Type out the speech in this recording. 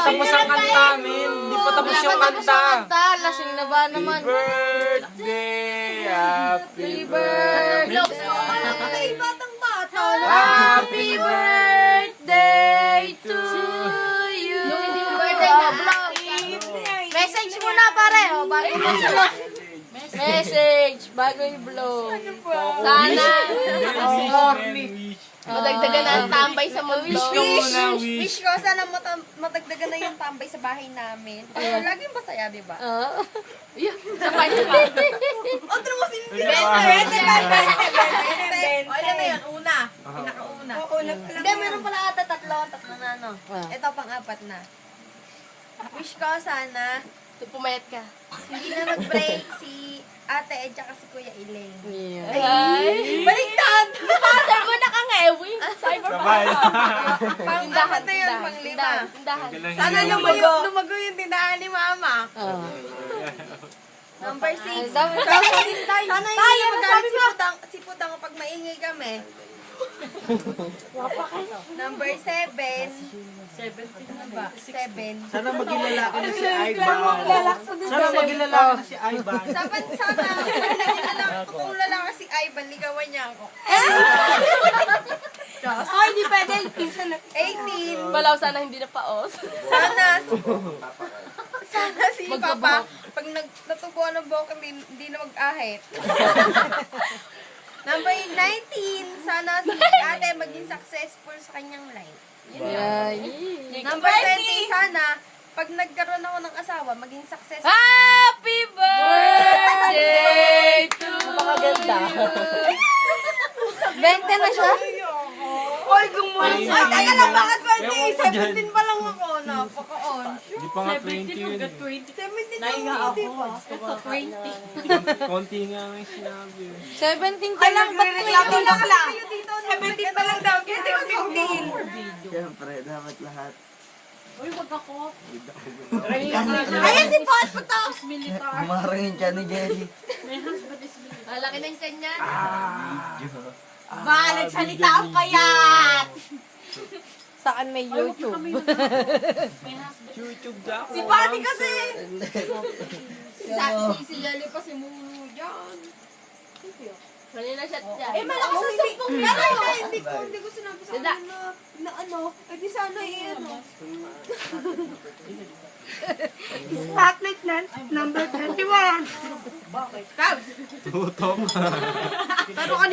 tapos ang kanta, men. Hindi pa tapos yung kanta. Lasing na ba naman? Birthday, happy birthday. Batang bata. Happy birthday to you. Yung hindi mo birthday na vlog. Message mo na pare, oh, bago i-vlog. Message, bago i-vlog. Sana, madagdagan na ang tambay sa mundo. Wish ko, sana matagdagan na yung tambay sa bahay namin. Laging masaya, di ba? Sa kanya pa. Otro mo si Bente. O, yan na yun. Una. Pinakauna. Hindi, meron pala ata tatlo na ano. Ito pang-apat na. Wish ko sana Pumayat ka. hindi na mag-break si Ate Ed tsaka si Kuya Iling. Ay! Baliktad! Father mo na kang ewi. Cyber Sabay. Pang-apat na yun, pang-lima. Tindahan. Sana lumago yung tindahan ni Mama. Number 6. Sana hindi magalit si Putang kapag maingay kami. Number 7. 7 na ba? 7. Sana maging lalaki na si Ivan. Sana maging lalaki na si Ivan. Sana kung lalaki si Ivan, ligawan niya ako. Ay, di pwede. 18. Balaw sana hindi na paos. Sana si Papa, pag natubuan ng buhok, hindi na mag-ahit. Number 19, sana si Ate maging successful sa kanyang life. Number 20, sana pag nagkaroon ako ng asawa, maging successful. Happy birthday to Napakaganda. you. 20 na siya? Oy, gumulit. Ay, teka lang, bakit 20? 17 pa lang ako. Napaka-on. Hindi pa nga 20 yun. 17 lang ako, di ba? Konti nga may sinabi. 17 ka lang, ba't Reklamo 20 na ka lang. 17 pa lang daw. Hindi ko 15. Siyempre, dapat lahat. Ayan si Pot, pagtaos. Marangin siya ni Jelly. Malaki ng tiyan niya. Ba, nagsalita ang payat. Saan may YouTube? YouTube daw. Si Patty kasi. Si Jelly pa si Munu dyan. Kanina siya dyan. Malakas sa sumpong pero hindi ko sinabi sa kanila na ano, di sana ano. Spotlight na, number 31. Tutok. Pero kanina